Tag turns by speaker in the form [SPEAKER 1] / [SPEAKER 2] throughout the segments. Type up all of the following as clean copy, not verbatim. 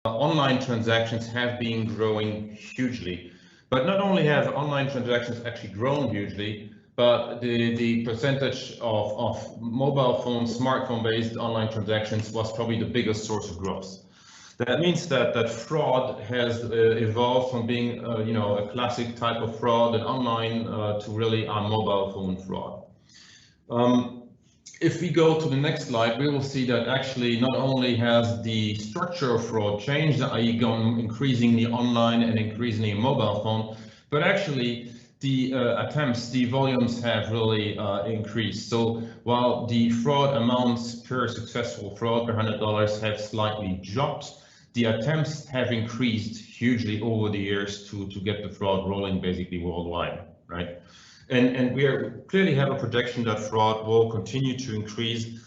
[SPEAKER 1] online transactions have been growing hugely. But not only have online transactions actually grown hugely, but the percentage of mobile phone, smartphone-based online transactions was probably the biggest source of growth. That means that fraud has evolved from being a classic type of fraud and online to really a mobile phone fraud. If we go to the next slide, we will see that actually not only has the structure of fraud changed, i.e. gone increasingly online and increasingly mobile phone, but actually the attempts, the volumes have really increased. So while the fraud amounts per successful fraud per $100 have slightly dropped, the attempts have increased hugely over the years to get the fraud rolling basically worldwide, right? And we clearly have a projection that fraud will continue to increase.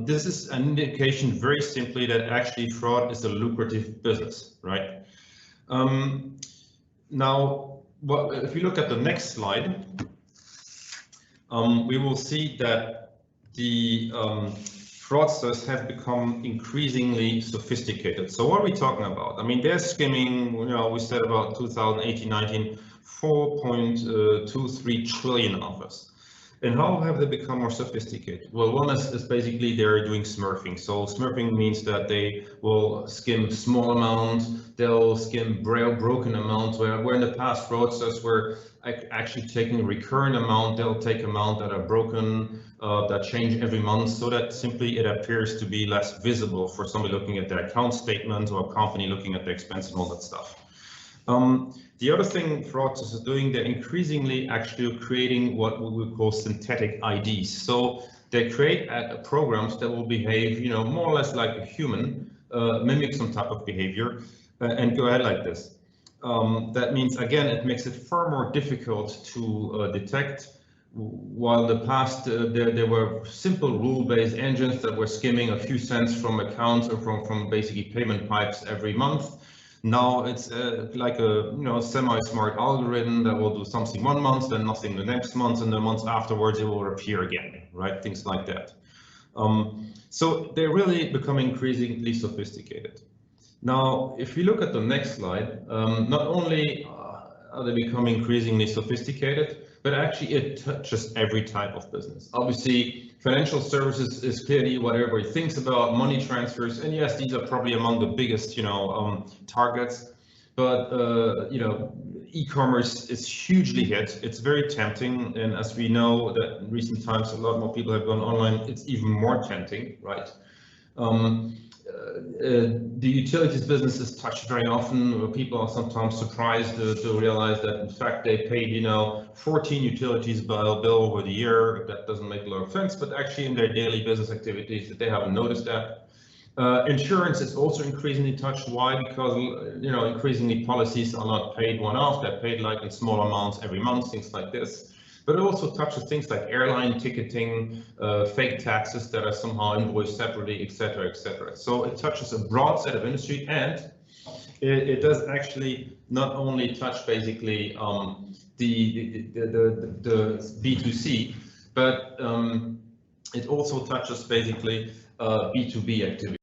[SPEAKER 1] This is an indication very simply that actually fraud is a lucrative business, right? Now, if you look at the next slide, we will see that the fraudsters have become increasingly sophisticated. So what are we talking about? I mean, they're skimming, we said about 2018, 19, 4.23 trillion of us. And how have they become more sophisticated? Well, one is basically they're doing smurfing. So smurfing means that they will skim small amounts, they'll skim broken amounts, where in the past fraudsters were actually taking a recurrent amount, they'll take amounts that are broken, that change every month, so that simply it appears to be less visible for somebody looking at their account statement or a company looking at their expenses and all that stuff. The other thing fraudsters are doing, they're increasingly actually creating what we would call synthetic IDs. So they create programs that will behave, more or less like a human, mimic some type of behavior, and go ahead like this. That means, again, it makes it far more difficult to detect. While in the past there were simple rule-based engines that were skimming a few cents from accounts or from basically payment pipes every month. Now it's like a semi-smart algorithm that will do something one month, then nothing the next month, and the months afterwards it will appear again, right? Things like that. So they're really becoming increasingly sophisticated. Now, if we look at the next slide, not only are they becoming increasingly sophisticated, but actually it touches every type of business. Obviously, financial services is clearly what everybody thinks about, money transfers, and yes, these are probably among the biggest, targets. But e-commerce is hugely hit. It's very tempting, and as we know that in recent times a lot more people have gone online, it's even more tempting, right? The utilities business is touched very often. People are sometimes surprised to realize that in fact they paid 14 utilities bill over the year. That doesn't make a lot of sense, but actually in their daily business activities that they haven't noticed that. Insurance is also increasingly touched. Why? Because increasingly policies are not paid one-off, they're paid like in small amounts every month, things like this. But it also touches things like airline ticketing, fake taxes that are somehow invoiced separately, etc., etc. So it touches a broad set of industry, and it does actually not only touch basically the B2C, but it also touches basically B2B activity.